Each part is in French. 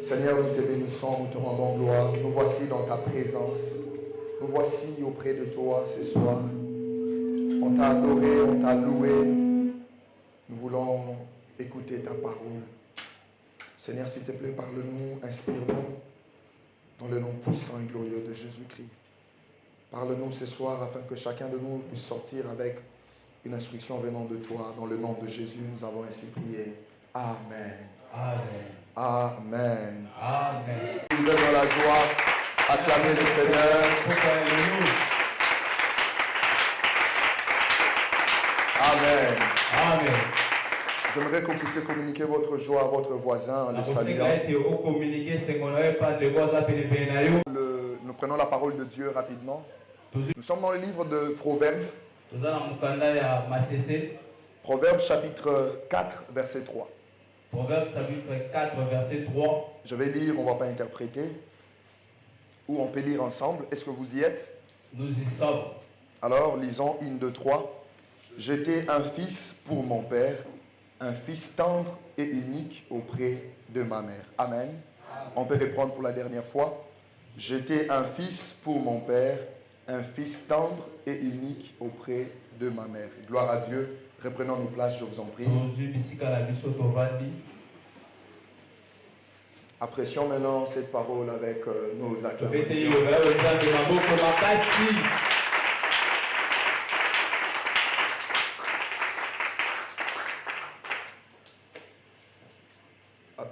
Seigneur, nous te bénissons, nous te rendons gloire. Nous voici dans ta présence. Nous voici auprès de toi ce soir. On t'a adoré, on t'a loué. Nous voulons écouter ta parole. Seigneur, s'il te plaît, parle-nous, inspire-nous dans le nom puissant et glorieux de Jésus-Christ. Parle-nous ce soir afin que chacun de nous puisse sortir avec une instruction venant de toi. Dans le nom de Jésus, nous avons ainsi prié. Amen. Amen. Amen. Amen. Vous êtes dans la joie. Acclamez le Seigneur. Amen. Amen. J'aimerais que vous puissiez communiquer votre joie à votre voisin en le saluant. Nous prenons la parole de Dieu rapidement. Nous sommes dans le livre de Proverbes. Proverbes chapitre 4, verset 3. Proverbes chapitre 4, verset 3. Je vais lire, on ne va pas interpréter. Ou on peut lire ensemble. Est-ce que vous y êtes? Nous y sommes. Alors, lisons 1, 2, 3. J'étais un fils pour mon père, un fils tendre et unique auprès de ma mère. Amen. On peut reprendre pour la dernière fois. J'étais un fils pour mon père, un fils tendre et unique auprès de ma mère. Gloire à Dieu. Reprenons nos places, je vous en prie. Apprécions maintenant cette parole avec nos acclamations.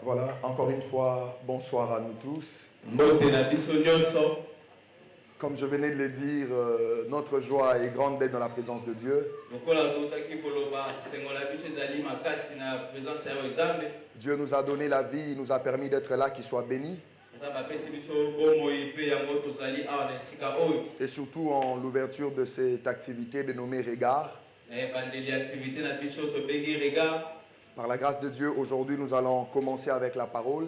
Voilà, encore une fois, bonsoir à nous tous. Comme je venais de le dire, notre joie est grande d'être dans la présence de Dieu. Dieu nous a donné la vie, il nous a permis d'être là, qu'il soit béni. Et surtout en l'ouverture de cette activité dénommée Regard. Par la grâce de Dieu, aujourd'hui nous allons commencer avec la parole.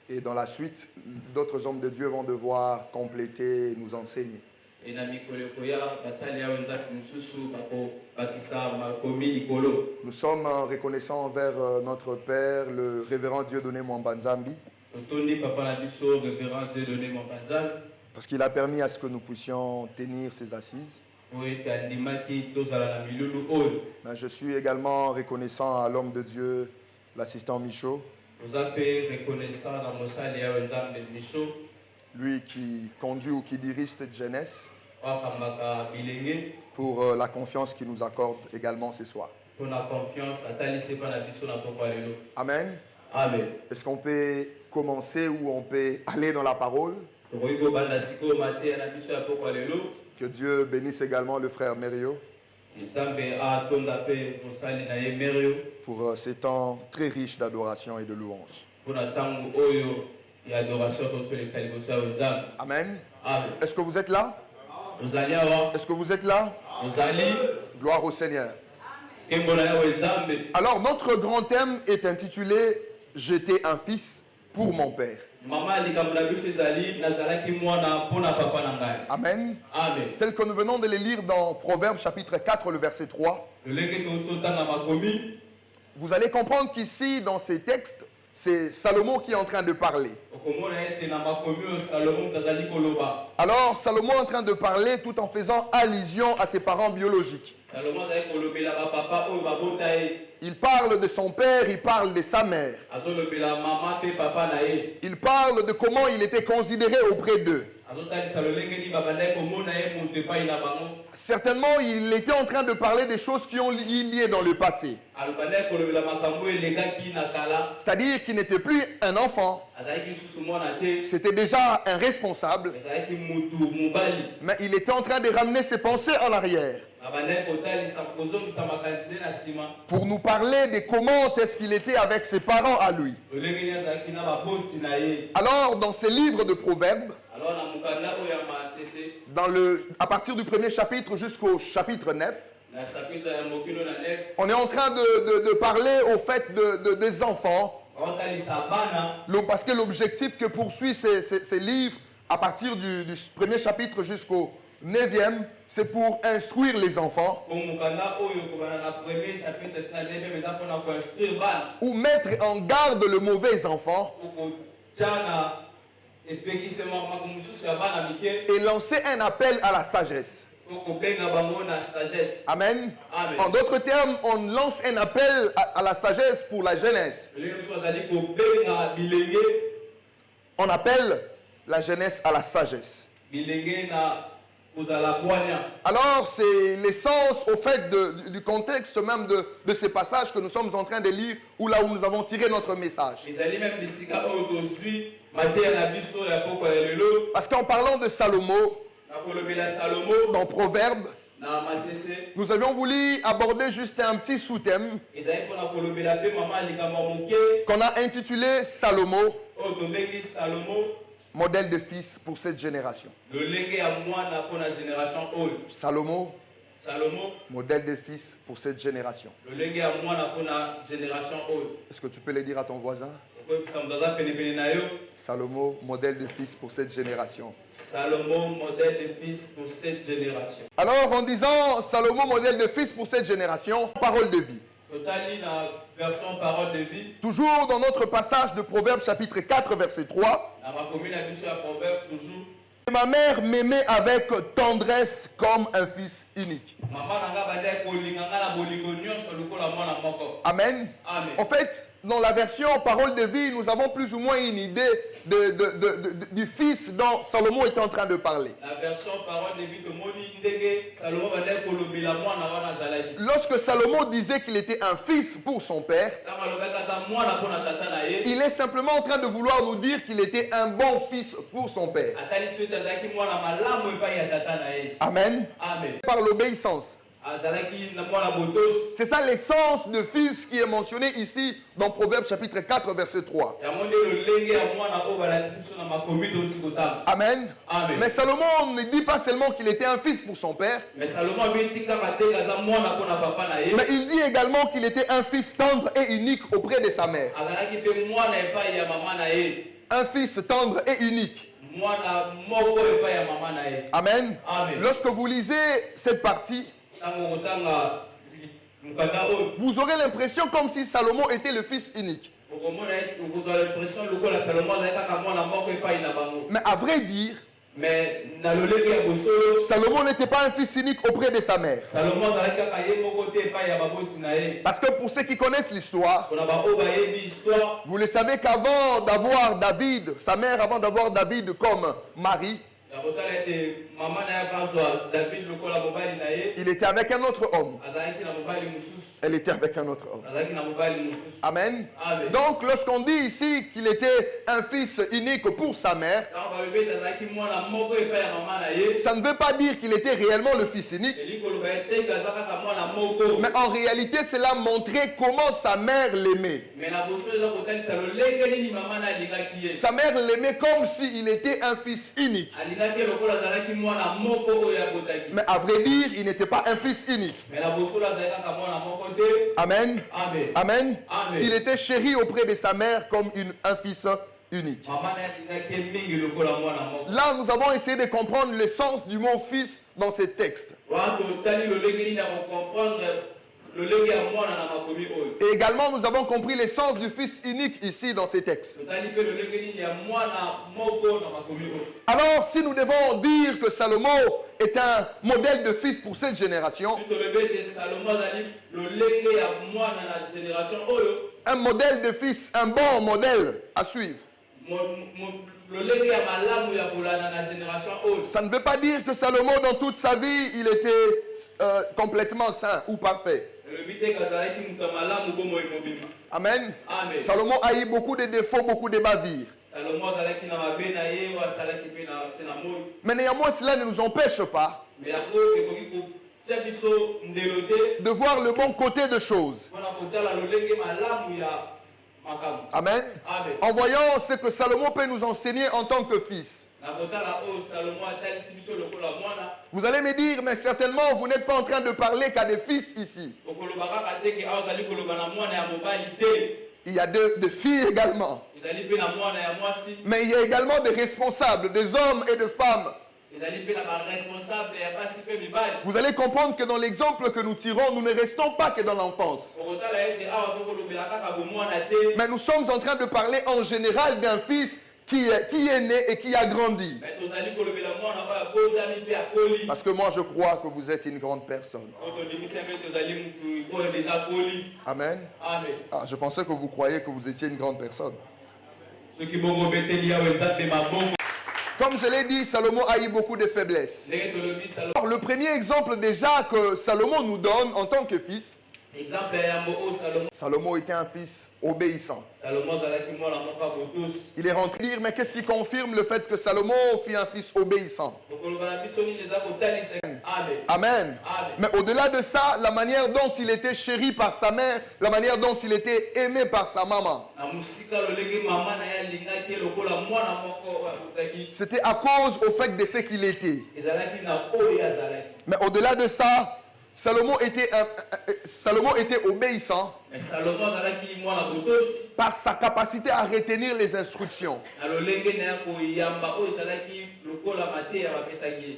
Et dans la suite, d'autres hommes de Dieu vont devoir compléter et nous enseigner. Nous sommes reconnaissants envers notre Père, le révérend Dieudonné Mwambanzambi, parce qu'il a permis à ce que nous puissions tenir ces assises. Je suis également reconnaissant à l'homme de Dieu, l'assistant Michaud, lui qui conduit ou qui dirige cette jeunesse, pour la confiance qu'il nous accorde également ce soir. Amen. Amen. Est-ce qu'on peut commencer ou on peut aller dans la parole? Que Dieu bénisse également le frère Merio pour ces temps très riches d'adoration et de louange. Amen. Est-ce que vous êtes là? Est-ce que vous êtes là? Gloire au Seigneur. Alors, notre grand thème est intitulé « J'étais un fils pour mon père ». Amen. Tel que nous venons de les lire dans Proverbes chapitre 4, le verset 3. Vous allez comprendre qu'ici, dans ces textes, c'est Salomon qui est en train de parler. Alors, Salomon est en train de parler tout en faisant allusion à ses parents biologiques. Il parle de son père, il parle de sa mère. Il parle de comment il était considéré auprès d'eux. Certainement, il était en train de parler des choses qui ont lié dans le passé. C'est-à-dire qu'il n'était plus un enfant. C'était déjà un responsable. Mais il était en train de ramener ses pensées en arrière. Pour nous parler de comment est-ce qu'il était avec ses parents à lui. Alors, dans ces livres de Proverbes, à partir du premier chapitre jusqu'au chapitre 9, on est en train de parler au fait des enfants. Parce que l'objectif que poursuit ces livres, à partir du premier chapitre jusqu'au 9e, c'est pour instruire les enfants ou mettre en garde le mauvais enfant et lancer un appel à la sagesse. Amen. En d'autres termes, on lance un appel à la sagesse pour la jeunesse. On appelle la jeunesse à la sagesse. Alors, c'est l'essence au fait du contexte même de ces passages que nous sommes en train de lire, ou là où nous avons tiré notre message. Parce qu'en parlant de Salomon, dans Proverbes, nous avions voulu aborder juste un petit sous-thème qu'on a intitulé Salomon, modèle de fils pour cette génération. Salomon, modèle de fils pour cette génération. Est-ce que tu peux le dire à ton voisin? Salomon, modèle de fils pour cette génération. Salomon, modèle de fils pour cette génération. Alors, en disant Salomon, modèle de fils pour cette génération, parole de vie. Version parole de vie. Toujours dans notre passage de Proverbes chapitre 4, verset 3. Ma mère m'aimait avec tendresse comme un fils unique. Amen. Amen. En fait, dans la version parole de vie, nous avons plus ou moins une idée du fils dont Salomon est en train de parler. La version parole de vie de Salomon. Lorsque Salomon disait qu'il était un fils pour son père, il est simplement en train de vouloir nous dire qu'il était un bon fils pour son père. Amen. Amen. Par l'obéissance. C'est ça l'essence de fils qui est mentionné ici dans Proverbes chapitre 4 verset 3. Amen. Amen. Mais Salomon ne dit pas seulement qu'il était un fils pour son père, mais il dit également qu'il était un fils tendre et unique auprès de sa mère. Un fils tendre et unique. Amen. Amen. Lorsque vous lisez cette partie, vous aurez l'impression comme si Salomon était le fils unique. Mais à vrai dire, Salomon n'était pas un fils unique auprès de sa mère. Parce que pour ceux qui connaissent l'histoire, vous le savez qu'avant d'avoir David, sa mère, avant d'avoir David comme mari, Il était avec un autre homme. Elle était avec un autre homme. Amen. Donc, lorsqu'on dit ici qu'il était un fils unique pour sa mère, ça ne veut pas dire qu'il était réellement le fils unique. Mais en réalité, cela montrait comment sa mère l'aimait. Sa mère l'aimait comme s'il était un fils unique. Mais à vrai dire, il n'était pas un fils unique. Amen. Amen. Il était chéri auprès de sa mère comme un fils unique. Là, nous avons essayé de comprendre le sens du mot fils dans ces textes. Et également, nous avons compris le sens du fils unique ici dans ces textes. Alors, si nous devons dire que Salomon est un modèle de fils pour cette génération, un modèle de fils, un bon modèle à suivre. Ça ne veut pas dire que Salomon, dans toute sa vie, il était complètement saint ou parfait. Amen. Amen. Salomon a eu beaucoup de défauts, beaucoup de bavures. Mais néanmoins, cela ne nous empêche pas de voir le bon côté des choses. Amen. En voyant ce que Salomon peut nous enseigner en tant que fils. Vous allez me dire, mais certainement, vous n'êtes pas en train de parler qu'à des fils ici. Il y a des filles également. Mais il y a également des responsables, des hommes et des femmes. Vous allez comprendre que dans l'exemple que nous tirons, nous ne restons pas que dans l'enfance. Mais nous sommes en train de parler en général d'un fils qui est né et qui a grandi. Parce que moi je crois que vous êtes une grande personne. Amen. Ah, je pensais que vous croyiez que vous étiez une grande personne. Comme je l'ai dit, Salomon a eu beaucoup de faiblesses. Alors, le premier exemple déjà que Salomon nous donne en tant que fils, Salomon était un fils obéissant. Il est rentré dire, mais qu'est-ce qui confirme le fait que Salomon fut un fils obéissant? Amen. Mais au-delà de ça, la manière dont il était chéri par sa mère, la manière dont il était aimé par sa maman, c'était à cause au fait de ce qu'il était. Mais au-delà de ça, Salomon était obéissant par sa capacité à retenir les instructions.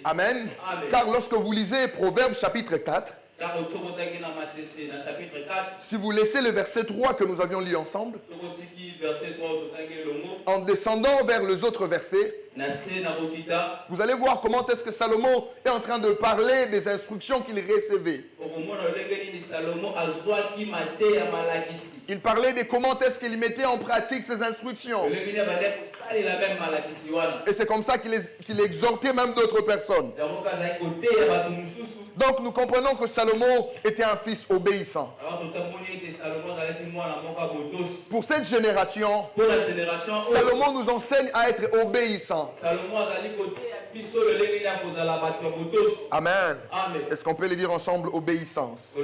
Amen. Car lorsque vous lisez Proverbes chapitre 4, si vous laissez le verset 3 que nous avions lu ensemble, en descendant vers les autres versets, vous allez voir comment est-ce que Salomon est en train de parler des instructions qu'il recevait. Il parlait de comment est-ce qu'il mettait en pratique ses instructions. Et c'est comme ça qu'il exhortait même d'autres personnes. Donc nous comprenons que Salomon était un fils obéissant. Pour cette génération, Salomon nous enseigne à être obéissant. Amen. Est-ce qu'on peut le dire ensemble, obéissance?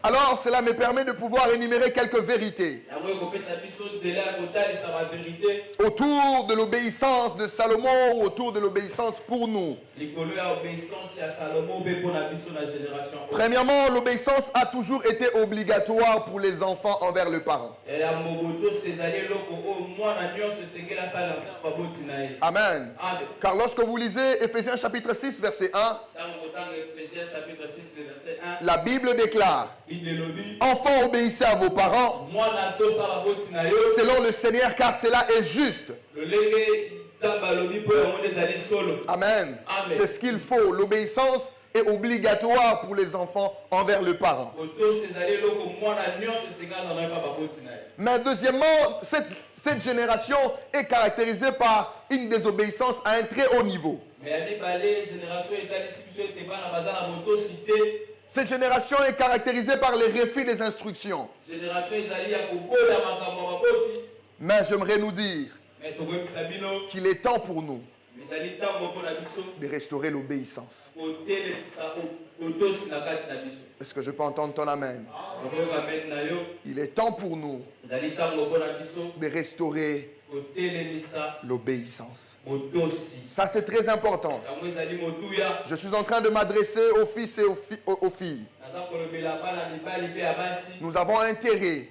Alors, cela me permet de pouvoir énumérer quelques vérités autour de l'obéissance de Salomon ou autour de l'obéissance pour nous. Premièrement, l'obéissance a toujours été obligatoire pour les enfants envers leurs parents. Amen. Car lorsque vous lisez Éphésiens chapitre 6, verset 1, la Bible déclare: enfants, obéissez à vos parents selon le Seigneur, car cela est juste. Amen. C'est ce qu'il faut. L'obéissance est obligatoire pour les enfants envers le parent. Mais deuxièmement, cette génération est caractérisée par une désobéissance à un très haut niveau. Cette génération est caractérisée par les refus des instructions. Mais j'aimerais nous dire qu'il est temps pour nous de restaurer l'obéissance. Est-ce que je peux entendre ton amen? Il est temps pour nous de restaurer l'obéissance. Ça, c'est très important. Je suis en train de m'adresser aux fils et aux filles. Nous avons intérêt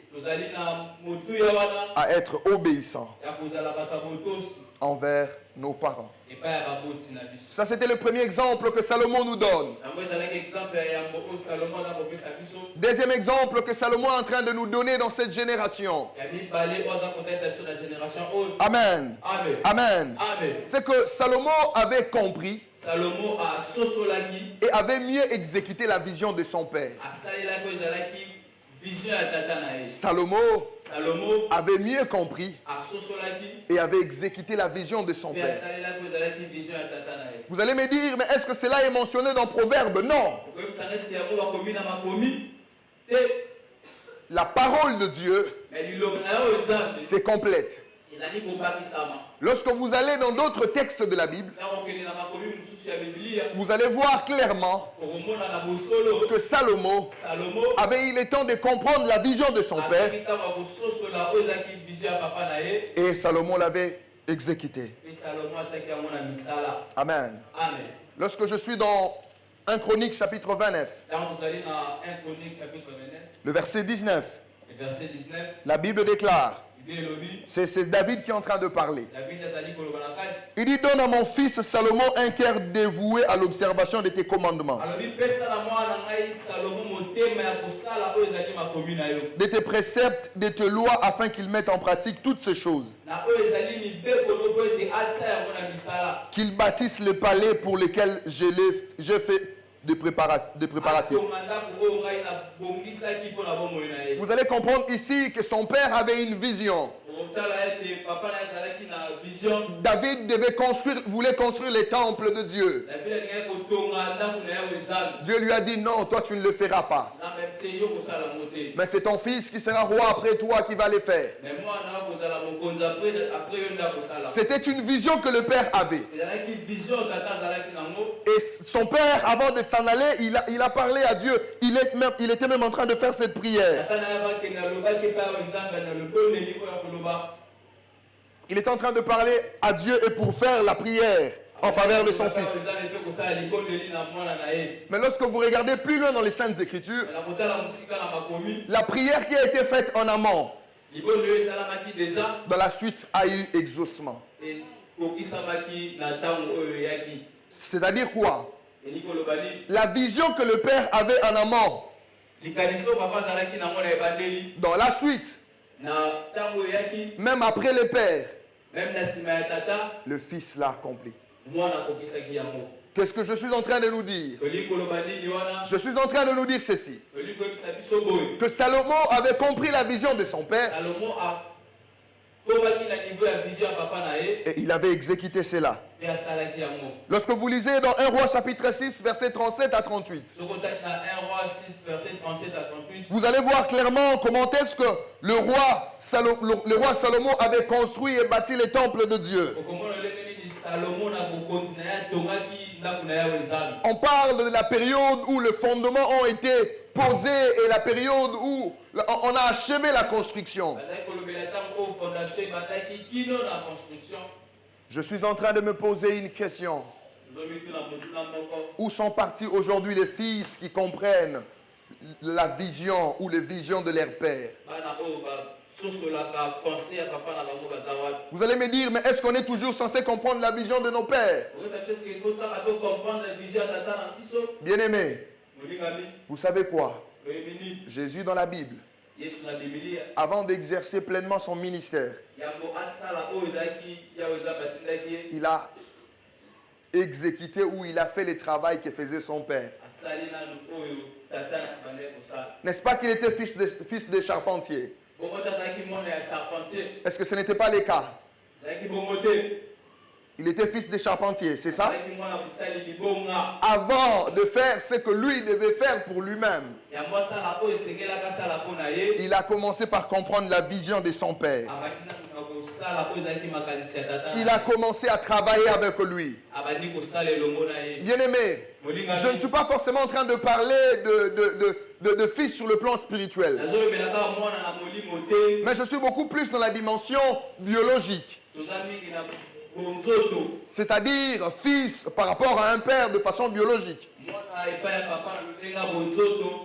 à être obéissants envers nos parents. Ça, c'était le premier exemple que Salomon nous donne. Deuxième exemple que Salomon est en train de nous donner dans cette génération. Amen. Amen. C'est que Salomon avait compris et avait mieux exécuté la vision de son père. Salomon avait mieux compris et avait exécuté la vision de son père. Vous allez me dire, mais est-ce que cela est mentionné dans Proverbe? Non. La parole de Dieu, c'est complète. Lorsque vous allez dans d'autres textes de la Bible, vous allez voir clairement que Salomon avait eu le temps de comprendre la vision de son père et Salomon l'avait exécuté. Amen. Lorsque je suis dans 1 Chronique chapitre 29, le verset 19, la Bible déclare, c'est David qui est en train de parler. Il dit, donne à mon fils Salomon un cœur dévoué à l'observation de tes commandements, de tes préceptes, de tes lois, afin qu'il mette en pratique toutes ces choses, qu'il bâtisse le palais pour lequel j'ai fait de préparatifs. Vous allez comprendre ici que son père avait une vision. David voulait construire les temples de Dieu. Dieu lui a dit non, toi tu ne le feras pas. Mais c'est ton fils qui sera roi après toi qui va les faire. C'était une vision que le père avait. Et son père, avant de s'en aller, il a parlé à Dieu. Il était même en train de faire cette prière. Il est en train de parler à Dieu et pour faire la prière en faveur de son fils. Mais lorsque vous regardez plus loin dans les Saintes Écritures, la prière qui a été faite en amont, dans la suite, a eu exaucement. C'est-à-dire quoi? La vision que le père avait en amont, dans la suite, même après le père, le fils l'a accompli. Qu'est-ce que je suis en train de nous dire? Je suis en train de nous dire ceci. Que Salomon avait compris la vision de son père et il avait exécuté cela. Lorsque vous lisez dans 1 Roi chapitre 6, versets 37 à 38, vous allez voir clairement comment est-ce que le roi Salomon avait construit et bâti les temples de Dieu. On parle de la période où les fondements ont été posés et la période où on a achevé la construction. Je suis en train de me poser une question. Où sont partis aujourd'hui les fils qui comprennent la vision ou les visions de leur père? Vous allez me dire, mais est-ce qu'on est toujours censé comprendre la vision de nos pères? Bien-aimés, vous savez quoi? Jésus dans la Bible, avant d'exercer pleinement son ministère, exécuté ou il a fait le travail que faisait son père. N'est-ce pas qu'il était fils de charpentier? Est-ce que ce n'était pas le cas? Il était fils de charpentier, c'est ça? Avant de faire ce que lui devait faire pour lui-même, il a commencé par comprendre la vision de son père. Il a commencé à travailler avec lui. Bien-aimé, je ne suis pas forcément en train de parler de fils sur le plan spirituel. Mais je suis beaucoup plus dans la dimension biologique. C'est-à-dire fils par rapport à un père de façon biologique.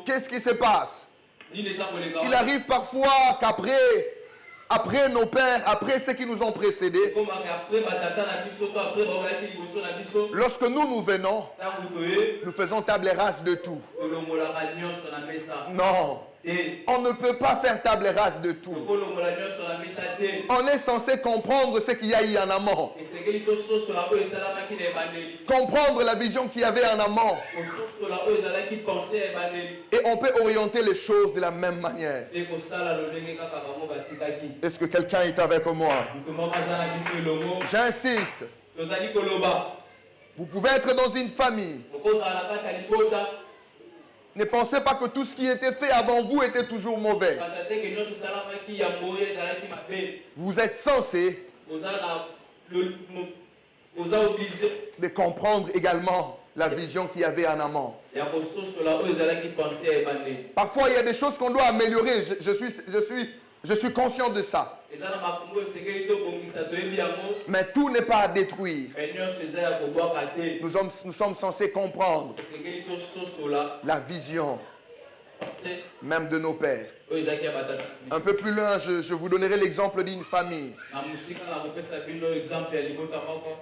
Qu'est-ce qui se passe? Il arrive parfois qu'après nos pères, après ceux qui nous ont précédés, lorsque nous venons, nous faisons table rase de tout. Non. On ne peut pas faire table rase de tout. On est censé comprendre ce qu'il y a eu en amont. Comprendre la vision qu'il y avait en amont. Et on peut orienter les choses de la même manière. Est-ce que quelqu'un est avec moi? J'insiste. Vous pouvez être dans une famille. Ne pensez pas que tout ce qui était fait avant vous était toujours mauvais. Vous êtes censé de comprendre également la vision qu'il y avait en amont. Parfois, il y a des choses qu'on doit améliorer. Je suis conscient de ça. Mais tout n'est pas à détruire. Nous sommes censés comprendre la vision même de nos pères. Un peu plus loin, je vous donnerai l'exemple d'une famille.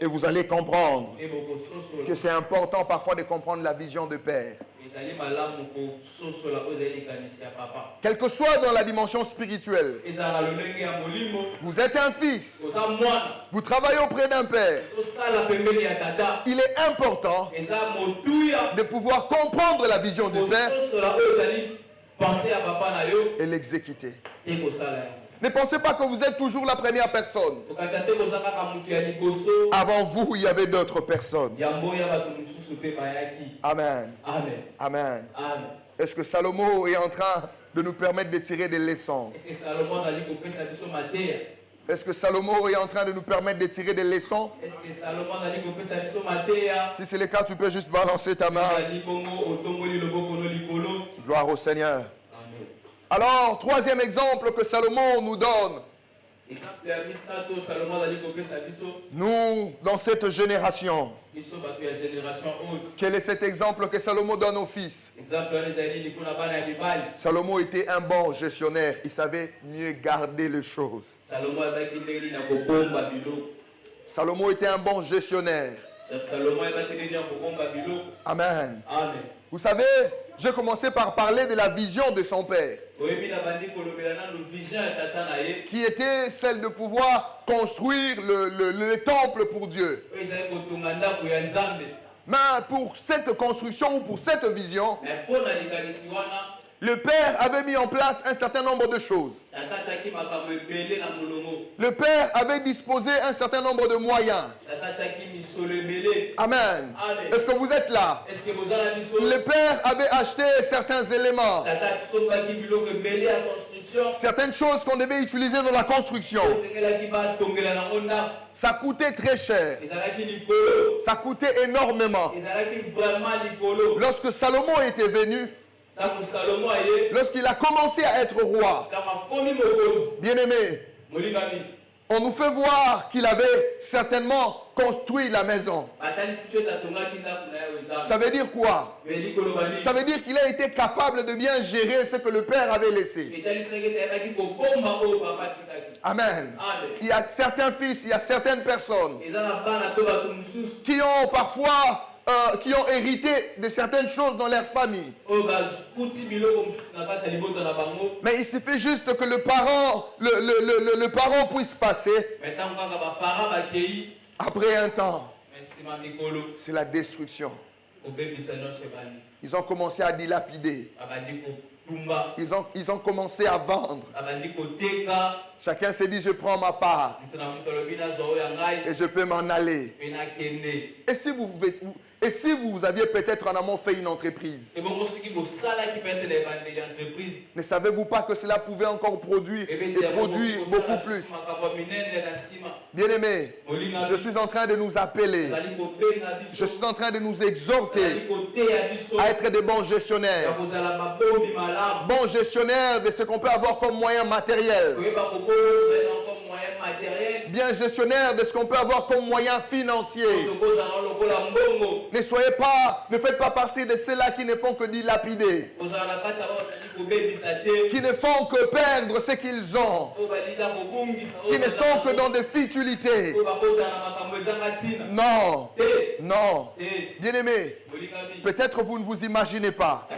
Et vous allez comprendre que c'est important parfois de comprendre la vision de père. Quel que soit dans la dimension spirituelle, vous êtes un fils, vous travaillez auprès d'un père. Il est important de pouvoir comprendre la vision du père et l'exécuter. Ne pensez pas que vous êtes toujours la première personne. Avant vous, il y avait d'autres personnes. Amen. Amen. Amen. Amen. Est-ce que Salomon est en train de nous permettre de tirer des leçons? Est-ce que Salomon est en train de nous permettre de tirer des leçons? Si c'est le cas, tu peux juste balancer ta main. Gloire au Seigneur. Alors, troisième exemple que Salomon nous donne. Nous, dans cette génération, quel est cet exemple que Salomon donne aux fils? Salomon était un bon gestionnaire. Il savait mieux garder les choses. Salomon était un bon gestionnaire. Amen. Amen. Vous savez, j'ai commencé par parler de la vision de son père, qui était celle de pouvoir construire le temple pour Dieu. Mais pour cette construction ou pour cette vision, le père avait mis en place un certain nombre de choses. Le père avait disposé un certain nombre de moyens. Amen. Est-ce que vous êtes là? Le père avait acheté certains éléments. Certaines choses qu'on devait utiliser dans la construction. Ça coûtait très cher. Ça coûtait énormément. Lorsque Salomon était venu, lorsqu'il a commencé à être roi, bien-aimé, on nous fait voir qu'il avait certainement construit la maison. Ça veut dire quoi? Ça veut dire qu'il a été capable de bien gérer ce que le père avait laissé. Amen. Il y a certains fils, il y a certaines personnes qui ont parfois qui ont hérité de certaines choses dans leur famille. Mais il suffit juste que le parent puisse passer après un temps. c'est la destruction. Ils ont commencé à dilapider. Ils ont commencé à vendre. Chacun s'est dit, je prends ma part et je peux m'en aller. Et si vous aviez peut-être en amont fait une entreprise, ne savez-vous pas que cela pouvait encore produire et produire beaucoup plus? Bien-aimés, je suis en train de nous appeler, je suis en train de nous exhorter à être des bons gestionnaires. Bons gestionnaires de ce qu'on peut avoir comme moyen matériel. Bien gestionnaire de ce qu'on peut avoir comme moyen financier. Ne faites pas partie de ceux-là qui ne font que dilapider, qui ne font que perdre ce qu'ils ont, qui ne sont que dans des futilités. Non, non. Bien-aimés, peut-être vous ne vous imaginez pas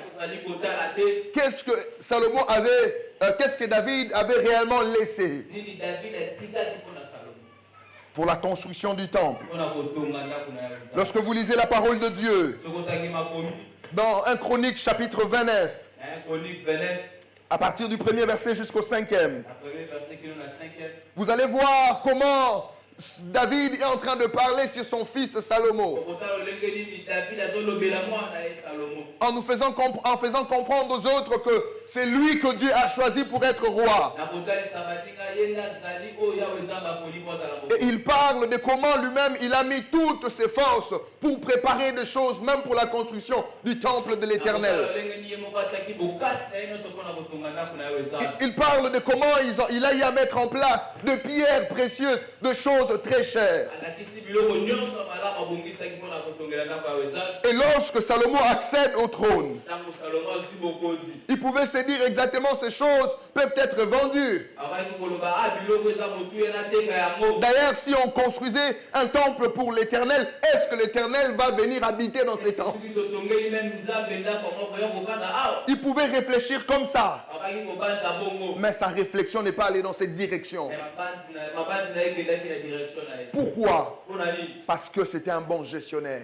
qu'est-ce que Salomon avait, qu'est-ce que David avait réellement laissé pour la construction du temple. Lorsque vous lisez la parole de Dieu dans 1 Chronique chapitre 29, à partir du premier verset jusqu'au 5e, vous allez voir comment David est en train de parler sur son fils Salomon, en faisant comprendre aux autres que c'est lui que Dieu a choisi pour être roi. Et il parle de comment lui-même il a mis toutes ses forces pour préparer des choses, même pour la construction du temple de l'Éternel. Il parle de comment il a eu à mettre en place de pierres précieuses, de choses très chères. Et lorsque Salomon accède au trône, il pouvait se dire exactement ces choses peuvent être vendues. D'ailleurs, si on construisait un temple pour l'Éternel, est-ce que l'Éternel va venir habiter dans ces temples? Il pouvait réfléchir comme ça. Mais sa réflexion n'est pas allée dans cette direction. Pourquoi? Parce que c'était un bon gestionnaire.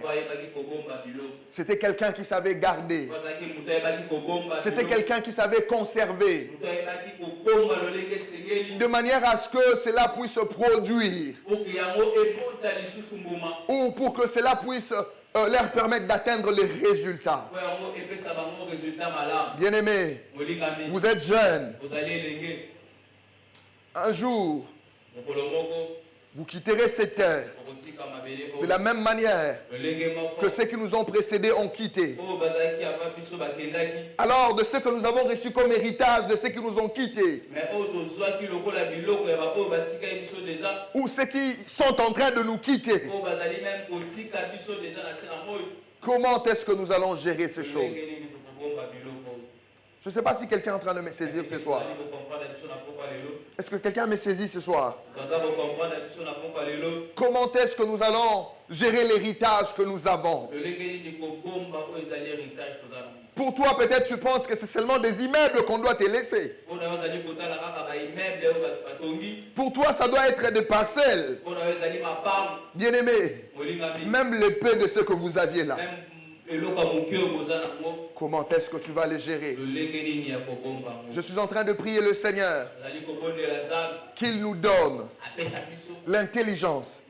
C'était quelqu'un qui savait garder. C'était quelqu'un qui savait conserver. De manière à ce que cela puisse produire. Ou pour que cela puisse leur permettre d'atteindre les résultats. Bien-aimés, vous êtes jeunes. Un jour, vous quitterez cette terre de la même manière que ceux qui nous ont précédés ont quitté. Alors, de ce que nous avons reçu comme héritage de ceux qui nous ont quittés, ou ceux qui sont en train de nous quitter, comment est-ce que nous allons gérer ces choses? Je ne sais pas si quelqu'un est en train de me saisir ce soir. Est-ce que quelqu'un me saisit ce soir? Comment est-ce que nous allons gérer l'héritage que nous avons? Pour toi, peut-être tu penses que c'est seulement des immeubles qu'on doit te laisser. Pour toi, ça doit être des parcelles. Bien-aimé, même les peu de ce que vous aviez là. Comment est-ce que tu vas les gérer? Je suis en train de prier le Seigneur qu'il nous donne l'intelligence,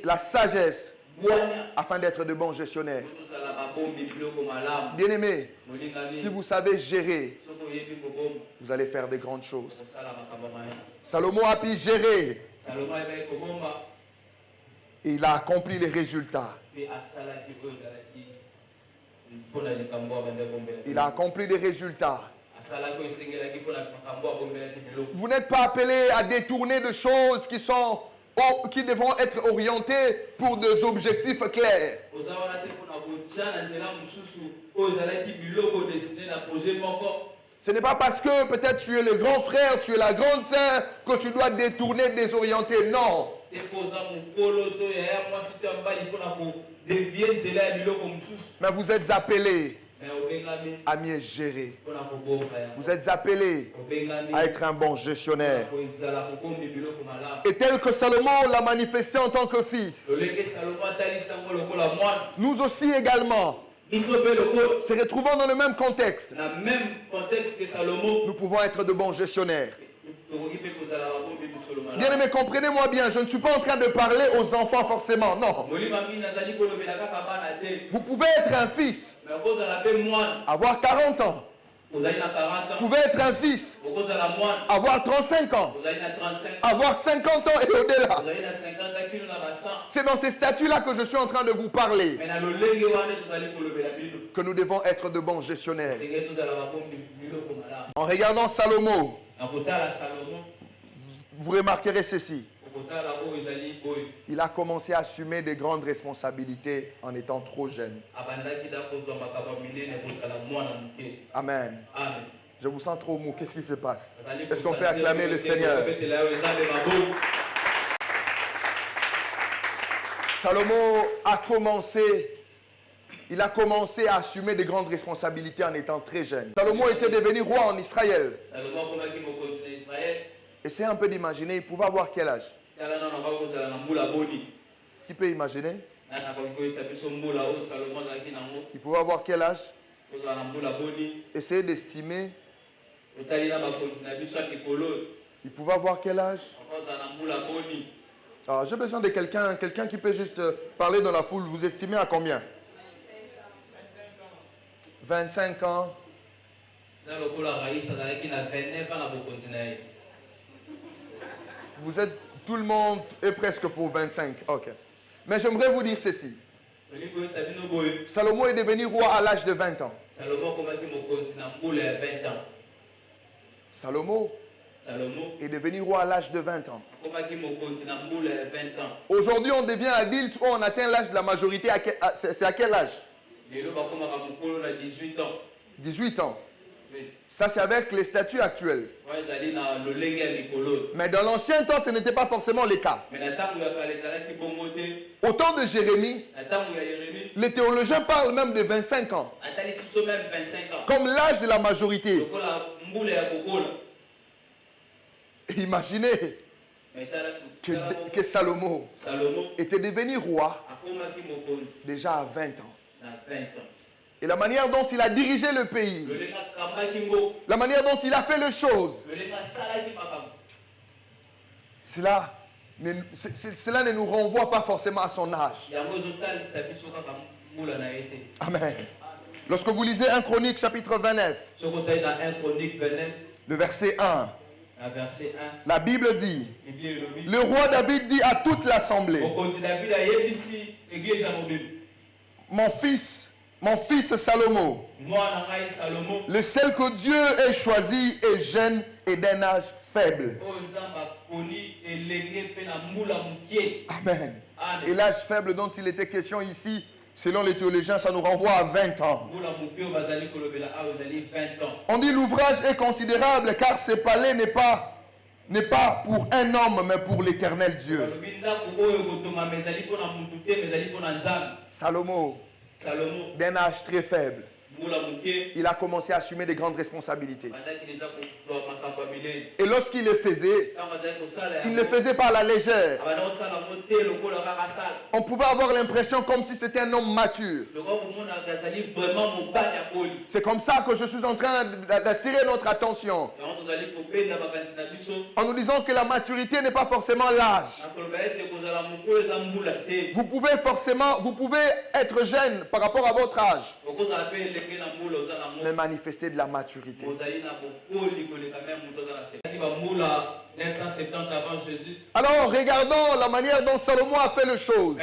la sagesse afin d'être de bons gestionnaires. Bien-aimés, si vous savez gérer, vous allez faire de grandes choses. Salomon a pu gérer et il a accompli les résultats. Il a accompli des résultats. Vous n'êtes pas appelé à détourner de choses qui devront être orientées pour des objectifs clairs. Ce n'est pas parce que peut-être tu es le grand frère, tu es la grande sœur que tu dois détourner, désorienter. Non. Mais vous êtes appelés à mieux gérer. Vous êtes appelés à être un bon gestionnaire. Et tel que Salomon l'a manifesté en tant que fils, nous aussi également, se retrouvant dans le même contexte, nous pouvons être de bons gestionnaires. Bien aimé, comprenez-moi bien, je ne suis pas en train de parler aux enfants forcément, non. Vous pouvez être un fils, avoir 40 ans. Vous pouvez être un fils, avoir 35 ans, avoir 50 ans et au-delà. C'est dans ces statuts-là que je suis en train de vous parler, que nous devons être de bons gestionnaires. En regardant Salomon, vous remarquerez ceci. Il a commencé à assumer de grandes responsabilités en étant trop jeune. Amen. Je vous sens trop mou. Qu'est-ce qui se passe? Est-ce qu'on peut acclamer le Seigneur? Salomon a commencé à assumer de grandes responsabilités en étant très jeune. Salomon était devenu roi en Israël. Essayez un peu d'imaginer, il pouvait avoir quel âge? Qui peut imaginer? Il pouvait avoir quel âge? Essayez d'estimer. Il pouvait avoir quel âge? Alors, j'ai besoin de quelqu'un qui peut juste parler dans la foule. Vous estimez à combien? 25 ans. Vous êtes, tout le monde est presque pour 25. Ok. Mais j'aimerais vous dire ceci. Salomon est devenu roi à l'âge de 20 ans. Salomon est devenu roi à l'âge de 20 ans. Aujourd'hui, on devient adulte ou on atteint l'âge de la majorité. C'est à quel âge? 18 ans. Ça, c'est avec les statuts actuels. Mais dans l'ancien temps, ce n'était pas forcément le cas. Au temps de Jérémie, les théologiens parlent même de 25 ans. Comme l'âge de la majorité. Imaginez que Salomon était devenu roi déjà à 20 ans. Et la manière dont il a dirigé le pays, la manière dont il a fait les choses, cela ne nous renvoie pas forcément à son âge. Amen. Lorsque vous lisez 1 Chronique chapitre 29, le verset 1, la Bible dit, le roi David dit à toute l'assemblée, mon fils Salomon, le seul que Dieu ait choisi est jeune et d'un âge faible. Amen. Et l'âge faible dont il était question ici, selon les théologiens, ça nous renvoie à 20 ans. On dit l'ouvrage est considérable car ce palais n'est pas pour un homme mais pour l'éternel Dieu. Salomon, d'un âge très faible, il a commencé à assumer de grandes responsabilités. Et lorsqu'il le faisait, il ne le faisait pas à la légère. On pouvait avoir l'impression comme si c'était un homme mature. C'est comme ça que je suis en train d'attirer notre attention. En nous disant que la maturité n'est pas forcément l'âge. Vous pouvez être jeune par rapport à votre âge, mais manifester de la maturité. Alors, regardons la manière dont Salomon a fait les choses.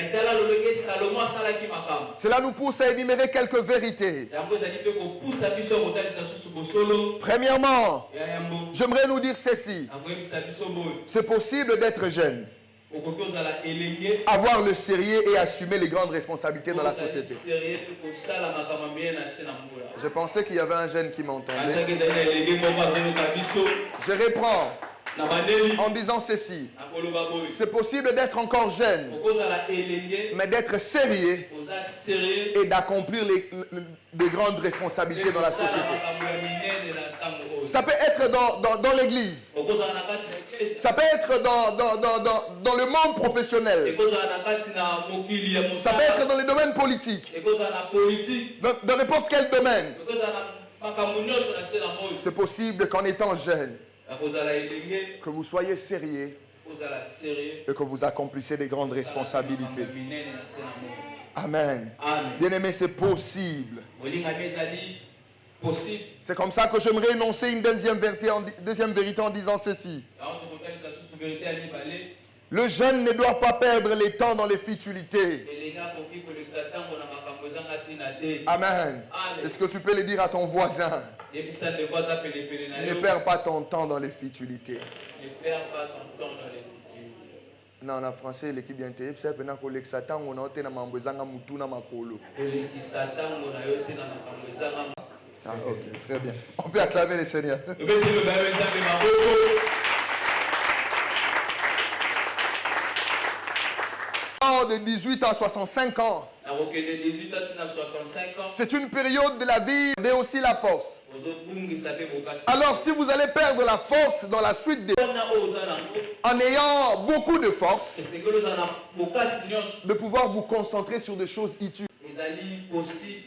Cela nous pousse à énumérer quelques vérités. Premièrement, j'aimerais nous dire ceci. C'est possible d'être jeune, avoir le sérieux et assumer les grandes responsabilités dans la société. Je pensais qu'il y avait un jeune qui m'entendait. Je reprends. en disant ceci. C'est possible d'être encore jeune, mais d'être sérieux et d'accomplir de grandes responsabilités dans la société. Ça peut être dans l'église. Ça peut être dans le monde professionnel. Ça peut être dans les domaines politiques. Dans n'importe quel domaine. C'est possible qu'en étant jeune, que vous soyez sérieux et que vous accomplissez des grandes responsabilités. Amen. Bien-aimé, c'est possible. C'est comme ça que j'aimerais énoncer une deuxième vérité en disant ceci. Le jeune ne doit pas perdre les temps dans les futilités. Amen. Est-ce que tu peux le dire à ton voisin? Ne perds pas ton temps dans les futilités. Non, en français, l'équipe bien terrible, c'est pendant que l'exatan on a été dans mambezanga mutu na makolo. Ah, ok, très bien. On peut acclamer le Seigneur. De 18 à 65 ans. C'est une période de la vie et aussi la force. Alors si vous allez perdre la force dans la suite en ayant beaucoup de force, de pouvoir vous concentrer sur des choses utiles.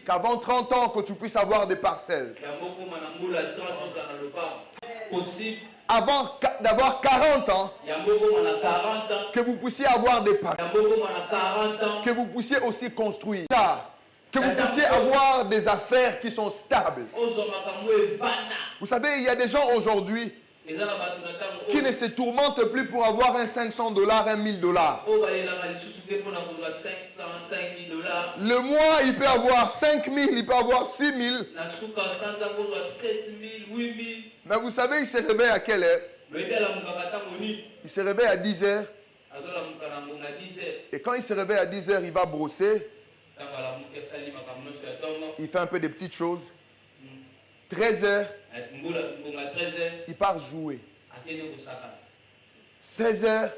Qu'avant 30 ans que tu puisses avoir des parcelles. Avant d'avoir 40 ans, que vous puissiez avoir des parcelles, que vous puissiez aussi construire, que vous puissiez avoir des affaires qui sont stables. Vous savez, il y a des gens aujourd'hui qui ne se tourmentent plus pour avoir un $500, un $1000. Le mois, il peut avoir 5000, il peut avoir 6000. Mais vous savez, il se réveille à quelle heure? Il se réveille à 10 heures. Et quand il se réveille à 10 heures, il va brosser. Il fait un peu des petites choses. 13 heures, il part jouer. 16 heures,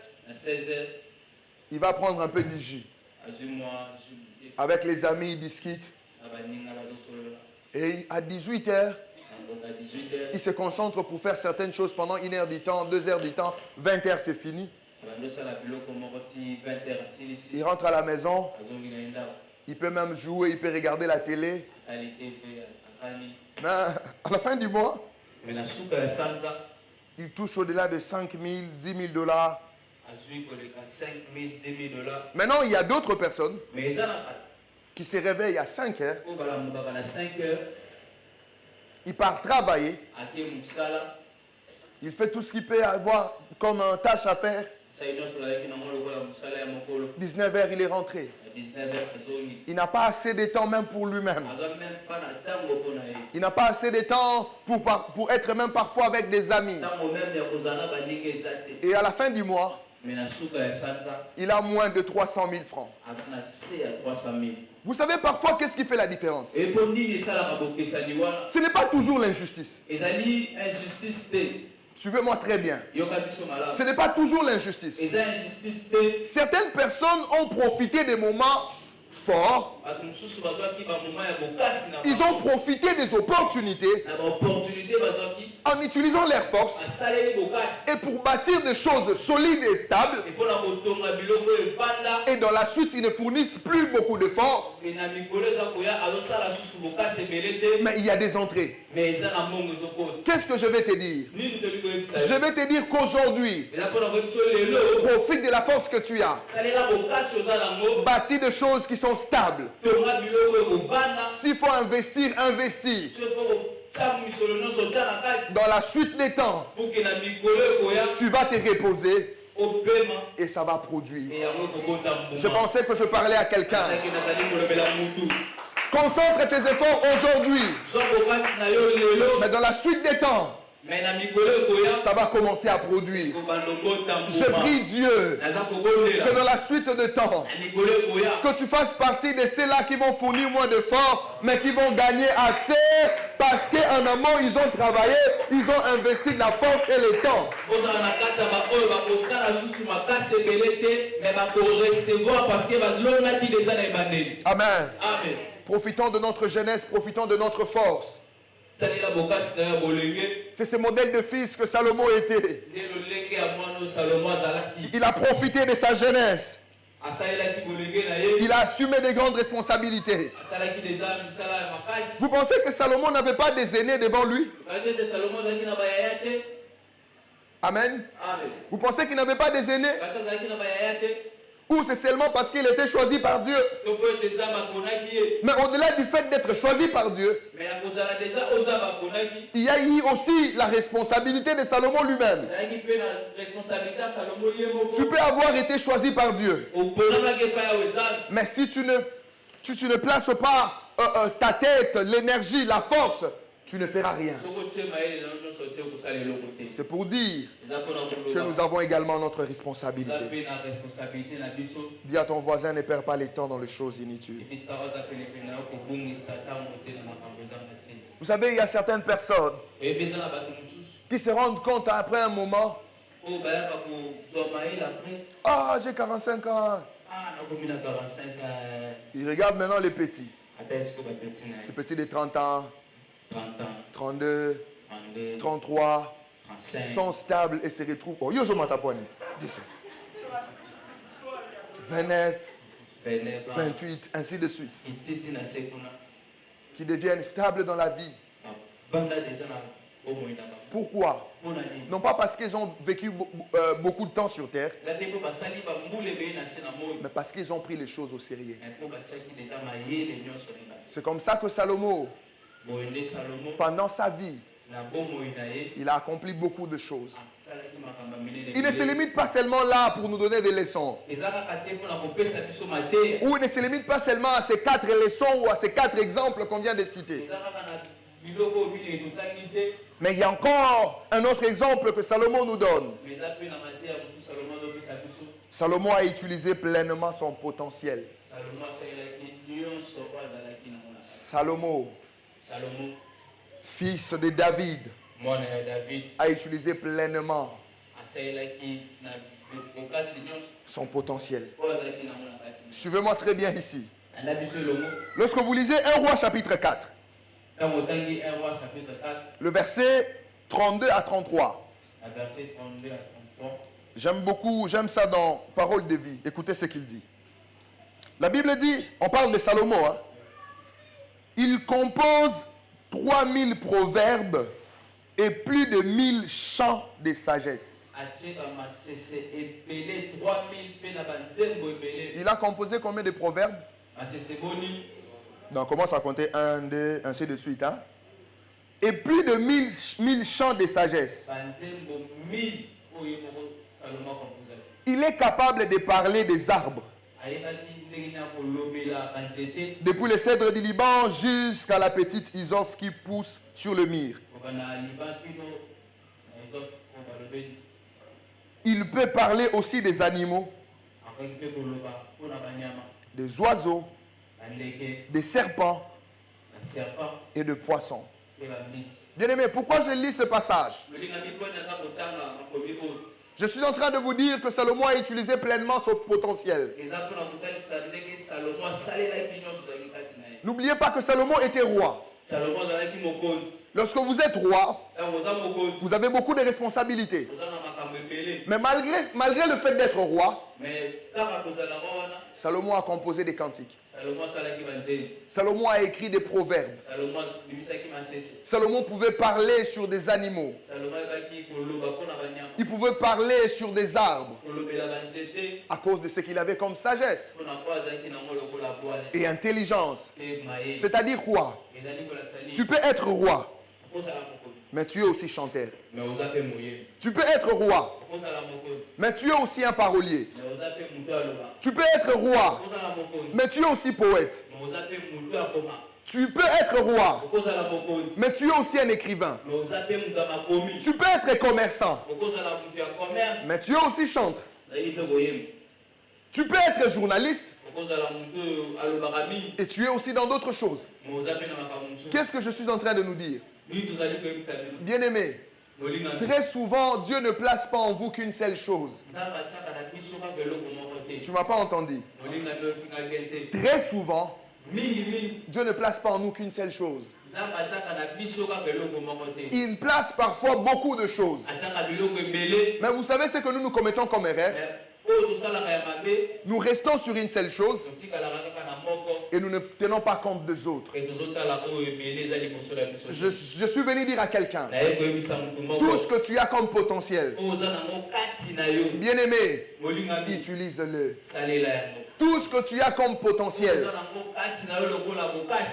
il va prendre un peu de jus. Avec les amis, il discute. Et à 18 heures, il se concentre pour faire certaines choses pendant 1 heure du temps, 2 heures du temps, 20 heures c'est fini. Il rentre à la maison, il peut même jouer, il peut regarder la télé. Mais à la fin du mois, il touche au-delà de 5000, 10 000 $. Maintenant, il y a d'autres personnes qui se réveillent à 5 heures. Il part travailler. Il fait tout ce qu'il peut avoir comme tâche à faire. 19 heures, il est rentré. Il n'a pas assez de temps même pour lui-même. Il n'a pas assez de temps pour être même parfois avec des amis. Et à la fin du mois, il a moins de 300 000 francs. Vous savez parfois qu'est-ce qui fait la différence? Ce n'est pas toujours l'injustice. Suivez-moi très bien. Ce n'est pas toujours l'injustice. Certaines personnes ont profité des moments forts. Ils ont profité des opportunités en utilisant leurs forces et pour bâtir des choses solides et stables. Et dans la suite, ils ne fournissent plus beaucoup d'efforts. Mais il y a des entrées. Qu'est-ce que je vais te dire? Je vais te dire qu'aujourd'hui, profite de la force que tu as. Bâtis des choses qui sont stables. S'il faut investir, investis. Dans la suite des temps, tu vas te reposer et ça va produire. Je pensais que je parlais à quelqu'un. Concentre tes efforts aujourd'hui. Mais dans la suite des temps, ça va commencer à produire. Je prie Dieu que dans la suite de temps, que tu fasses partie de ceux-là qui vont fournir moins d'efforts, mais qui vont gagner assez parce qu'en amont, ils ont travaillé, ils ont investi de la force et le temps. Amen. Amen. Profitons de notre jeunesse, profitons de notre force. C'est ce modèle de fils que Salomon était. Il a profité de sa jeunesse. Il a assumé de grandes responsabilités. Vous pensez que Salomon n'avait pas des aînés devant lui? Amen. Vous pensez qu'il n'avait pas des aînés? Ou c'est seulement parce qu'il était choisi par Dieu? Mais au-delà du fait d'être choisi par Dieu, il y a eu aussi la responsabilité de Salomon lui-même. Tu peux avoir été choisi par Dieu, mais si tu ne places pas ta tête, l'énergie, la force, tu ne feras rien. C'est pour dire que nous avons également notre responsabilité. Dis à ton voisin, ne perds pas les temps dans les choses inutiles. Vous savez, il y a certaines personnes qui se rendent compte après un moment, ah, j'ai 45 ans. Ils regardent maintenant les petits. Ces petits de 30 ans. 32, 33, 35. Sont stables et se retrouvent. Oh, yo, je m'en tape. 10. 29, 28, ainsi de suite. Qui deviennent stables dans la vie. Pourquoi? Non pas parce qu'ils ont vécu beaucoup de temps sur terre, mais parce qu'ils ont pris les choses au sérieux. C'est comme ça que Salomon, pendant sa vie, il a accompli beaucoup de choses. Il ne se limite pas seulement là pour nous donner des leçons. Ou il ne se limite pas seulement à ces 4 leçons ou à ces 4 exemples qu'on vient de citer. Mais il y a encore un autre exemple que Salomon nous donne. Salomon a utilisé pleinement son potentiel. Salomon, fils de David, a utilisé pleinement son potentiel. Suivez-moi très bien ici. Lorsque vous lisez 1 Roi chapitre 4, le verset 32 à 33. J'aime ça dans Parole de vie. Écoutez ce qu'il dit. La Bible dit, on parle de Salomon, hein? Il compose 3000 proverbes et plus de 1000 chants de sagesse. Il a composé combien de proverbes? Donc, on commence à compter 1, 2, ainsi de suite. Hein? Et plus de 1000 chants de sagesse. Il est capable de parler des arbres. Depuis le cèdre du Liban jusqu'à la petite isophe qui pousse sur le mur. Il peut parler aussi des animaux, des oiseaux, des serpents et de poissons. Bien-aimés, pourquoi je lis ce passage? Je suis en train de vous dire que Salomon a utilisé pleinement son potentiel. N'oubliez pas que Salomon était roi. Lorsque vous êtes roi, vous avez beaucoup de responsabilités. Mais malgré le fait d'être roi, Salomon a composé des cantiques. Salomon a écrit des proverbes. Salomon pouvait parler sur des animaux. Il pouvait parler sur des arbres à cause de ce qu'il avait comme sagesse et intelligence. C'est-à-dire quoi? Tu peux être roi, mais tu es aussi chanteur. Tu peux être roi, mais tu es aussi un parolier. Tu peux être roi, mais tu es aussi poète. Tu peux être roi, mais tu es aussi un écrivain. Tu peux être commerçant, mais tu es aussi chanteur. Tu peux être journaliste et tu es aussi dans d'autres choses. Qu'est-ce que je suis en train de nous dire? Bien-aimés, très souvent, Dieu ne place pas en vous qu'une seule chose. Tu ne m'as pas entendu. Très souvent, Dieu ne place pas en nous qu'une seule chose. Il place parfois beaucoup de choses. Mais vous savez ce que nous commettons comme erreur? Nous restons sur une seule chose et nous ne tenons pas compte des autres. Je suis venu dire à quelqu'un, tout ce que tu as comme potentiel, bien-aimé, utilise-le. Tout ce que tu as comme potentiel,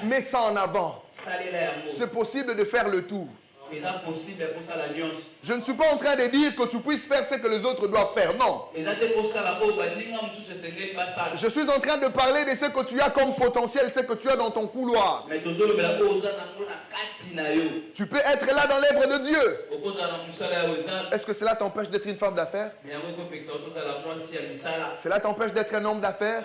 mets ça en avant. C'est possible de faire le tout. Je ne suis pas en train de dire que tu puisses faire ce que les autres doivent faire. Non. Je suis en train de parler de ce que tu as comme potentiel, ce que tu as dans ton couloir. Tu peux être là dans l'œuvre de Dieu. Est-ce que cela t'empêche d'être une femme d'affaires? Cela t'empêche d'être un homme d'affaires?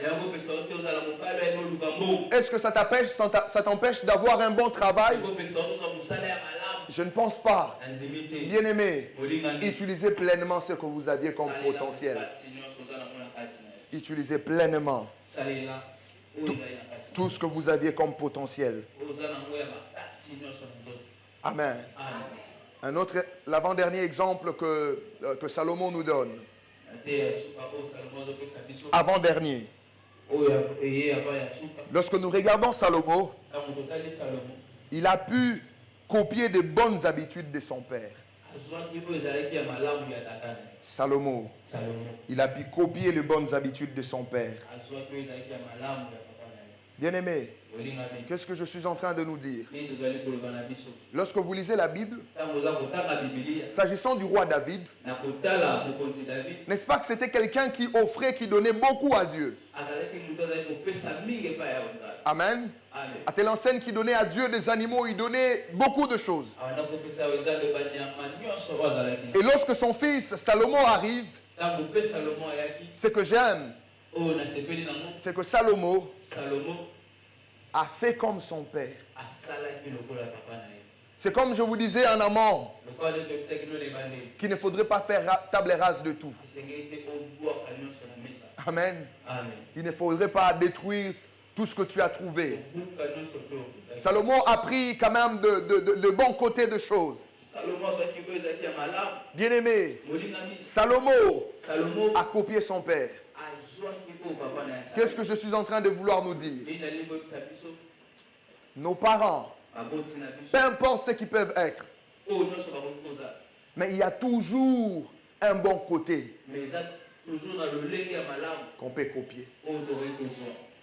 Est-ce que ça t'empêche d'avoir un bon travail? Je ne pense pas. Bien-aimés, utilisez pleinement ce que vous aviez comme potentiel. Utilisez pleinement tout ce que vous aviez comme potentiel. Amen. Un autre, l'avant-dernier exemple que Salomon nous donne. Avant-dernier. Lorsque nous regardons Salomon, il a pu copier de bonnes habitudes de son père. Salomon, il a pu copier les bonnes habitudes de son père. Bien-aimé, qu'est-ce que je suis en train de nous dire? Lorsque vous lisez la Bible, s'agissant du roi David, n'est-ce pas que c'était quelqu'un qui offrait, qui donnait beaucoup à Dieu? Amen. À telle enseigne qui donnait à Dieu des animaux, il donnait beaucoup de choses. Et lorsque son fils Salomon arrive, ce que j'aime, c'est que Salomon a fait comme son père. C'est comme je vous disais en amont, qu'il ne faudrait pas faire table rase de tout. Amen. Il ne faudrait pas détruire tout ce que tu as trouvé. Salomon a pris quand même de bons côtés de choses. Bien-aimé, Salomon a copié son père. Qu'est-ce que je suis en train de vouloir nous dire? Nos parents, peu importe ce qu'ils peuvent être, mais il y a toujours un bon côté qu'on peut copier.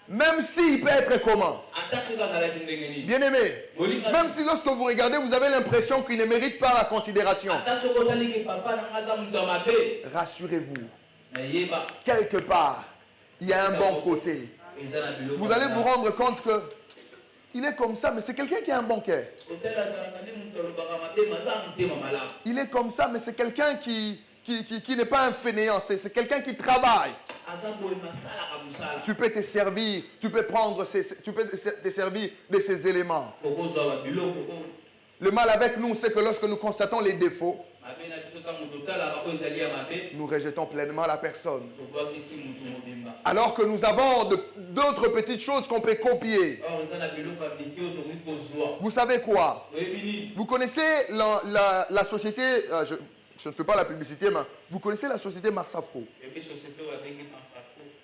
Même s'il peut être comment? Bien-aimé, même si lorsque vous regardez, vous avez l'impression qu'il ne mérite pas la considération. Rassurez-vous, quelque part, il y a un bon côté. Vous allez vous rendre compte que il est comme ça, mais c'est quelqu'un qui a un bon cœur. Il est comme ça, mais c'est quelqu'un qui n'est pas un fainéant, c'est quelqu'un qui travaille. Tu peux te servir, tu peux te servir de ces éléments. Le mal avec nous, c'est que lorsque nous constatons les défauts, nous rejetons pleinement la personne. Alors que nous avons d'autres petites choses qu'on peut copier. Vous savez quoi? Vous connaissez la société, je ne fais pas la publicité, mais vous connaissez la société Marsafco?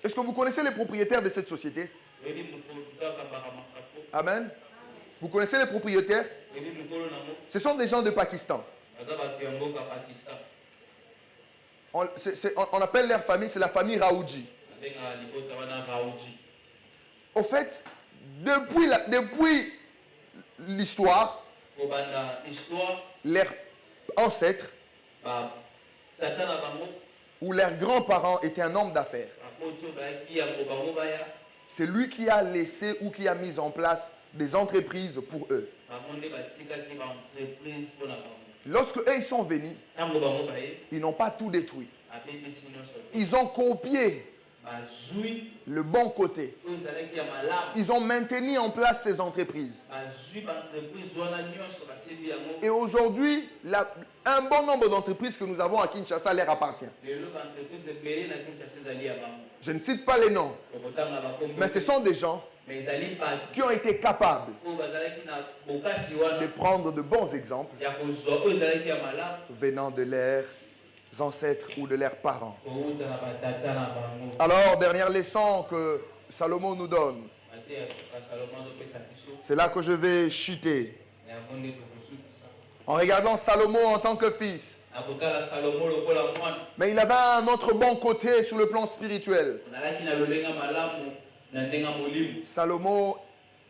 Est-ce que vous connaissez les propriétaires de cette société? Amen. Vous connaissez les propriétaires? Ce sont des gens de Pakistan. On appelle leur famille, c'est la famille Raoudji. Au fait, depuis l'histoire, leurs ancêtres ou leurs grands-parents étaient un homme d'affaires. C'est lui qui a laissé ou qui a mis en place des entreprises pour eux. Lorsque eux ils sont venus, ils n'ont pas tout détruit. Ils ont copié le bon côté. Ils ont maintenu en place ces entreprises. Et aujourd'hui, un bon nombre d'entreprises que nous avons à Kinshasa leur appartient. Je ne cite pas les noms, mais ce sont des gens qui ont été capables de prendre de bons exemples venant de leurs ancêtres ou de leurs parents. Alors, dernière leçon que Salomon nous donne, c'est là que je vais chuter. En regardant Salomon en tant que fils, mais il avait un autre bon côté sur le plan spirituel. Salomon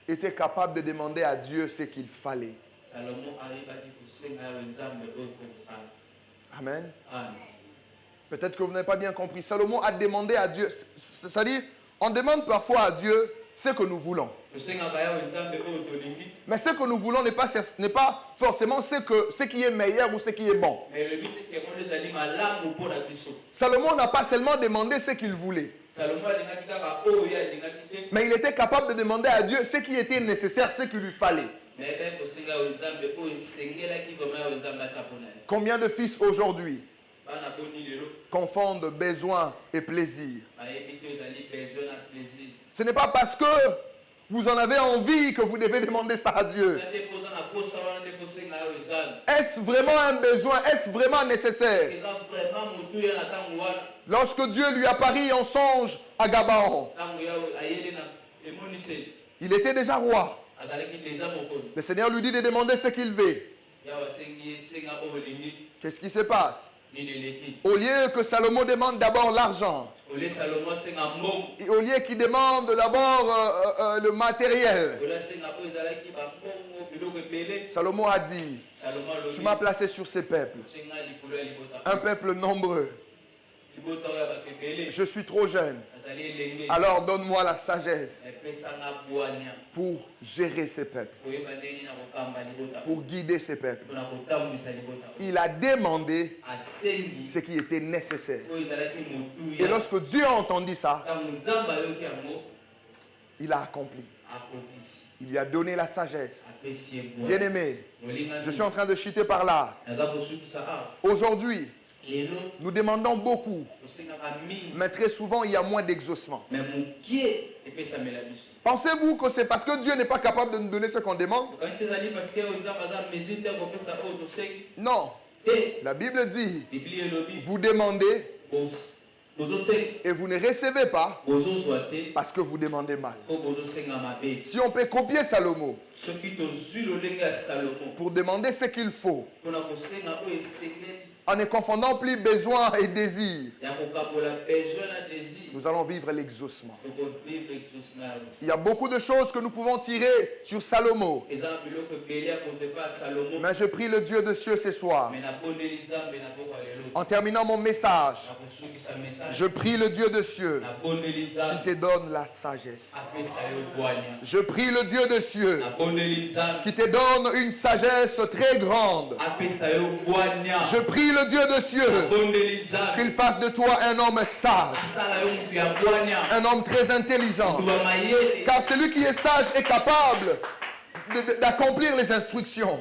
était capable de demander à Dieu ce qu'il fallait. Amen. Peut-être que vous n'avez pas bien compris. Salomon a demandé à Dieu, c'est-à-dire, on demande parfois à Dieu ce que nous voulons. Mais ce que nous voulons n'est pas forcément ce qui est meilleur ou ce qui est bon. Salomon n'a pas seulement demandé ce qu'il voulait, mais il était capable de demander à Dieu ce qui était nécessaire, ce qu'il lui fallait. Combien de fils aujourd'hui confondent besoin et plaisir? Ce n'est pas parce que vous en avez envie que vous devez demander ça à Dieu. Est-ce vraiment un besoin? Est-ce vraiment nécessaire? Lorsque Dieu lui apparut en songe à Gabaon, il était déjà roi. Le Seigneur lui dit de demander ce qu'il veut. Qu'est-ce qui se passe? Au lieu que Salomon demande d'abord l'argent, et au lieu qu'il demande d'abord le matériel, Salomon a dit, tu m'as placé sur ces peuples, un peuple nombreux. Je suis trop jeune. Alors donne-moi la sagesse pour gérer ces peuples, pour guider ces peuples. Il a demandé ce qui était nécessaire. Et lorsque Dieu a entendu ça, il a accompli. Il lui a donné la sagesse. Bien-aimé, je suis en train de chuter par là. Aujourd'hui, nous demandons beaucoup, mais très souvent il y a moins d'exaucement. Pensez-vous que c'est parce que Dieu n'est pas capable de nous donner ce qu'on demande? Non. La Bible dit, vous demandez et vous ne recevez pas parce que vous demandez mal. Si on peut copier Salomon pour demander ce qu'il faut, en ne confondant plus besoin et désir, nous allons vivre l'exaucement. Il y a beaucoup de choses que nous pouvons tirer sur Salomon. Mais je prie le Dieu de cieux ce soir, en terminant mon message, je prie le Dieu de cieux qui te donne la sagesse. Je prie le Dieu de cieux qui te donne une sagesse très grande. Je prie le Dieu de cieux qu'il fasse de toi un homme sage, un homme très intelligent, car celui qui est sage est capable d'accomplir les instructions.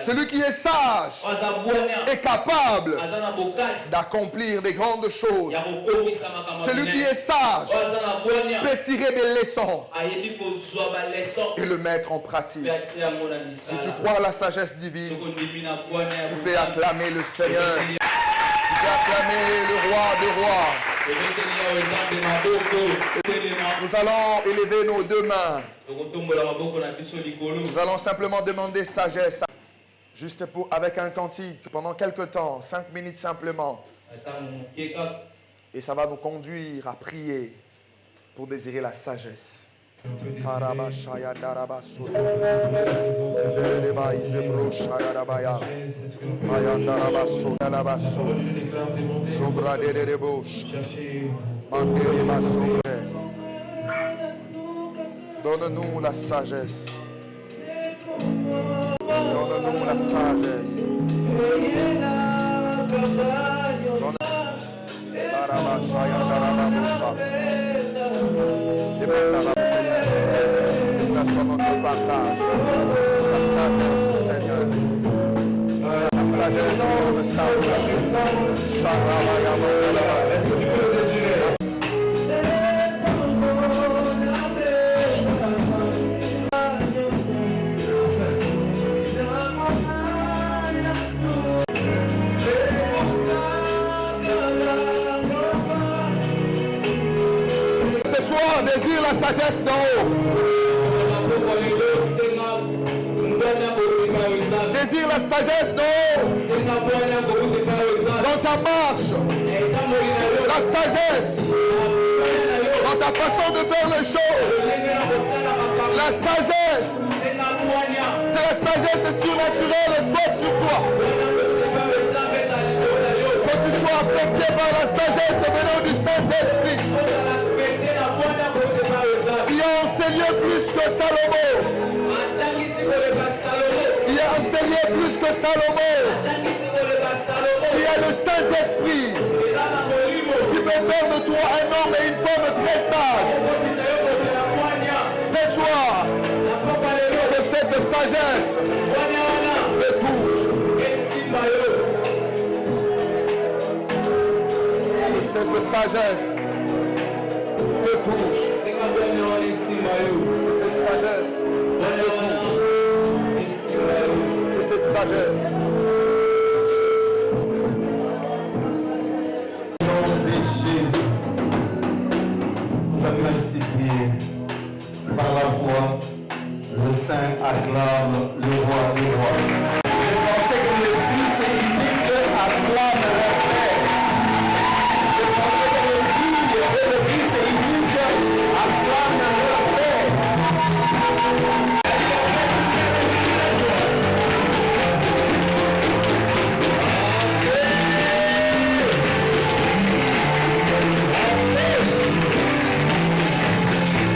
Celui qui est sage est capable d'accomplir des grandes choses. Celui qui est sage peut tirer des leçons et le mettre en pratique. Si tu crois à la sagesse divine, tu peux acclamer le Seigneur. Tu peux acclamer le roi des rois. Nous allons élever nos deux mains. Nous allons simplement demander sagesse. Juste avec un cantique pendant quelques temps, 5 minutes simplement. Et ça va nous conduire à prier pour désirer la sagesse. Donne-nous la sagesse. Donne-nous la sagesse. Cela soit notre partage. La sagesse, Seigneur. La sagesse qui donne salut. Ce soir, on désire la sagesse d'en haut. Désire la sagesse d'en haut. Dans ta marche. La sagesse. Dans ta façon de faire les choses. La sagesse. Que la sagesse surnaturelle soit sur toi. Que tu sois affecté par la sagesse venant du Saint-Esprit. Il a enseigné plus que Salomon. Il a enseigné plus que Salomon. Il y a le Saint-Esprit qui peut faire de toi un homme et une femme très sage. Ce soir, que cette sagesse te touche. Que cette sagesse te touche. Que cette sagesse te touche. Que cette sagesse. Au nom de Jésus, nous avons ainsi prié. Par la foi, le Saint acclame le roi des rois.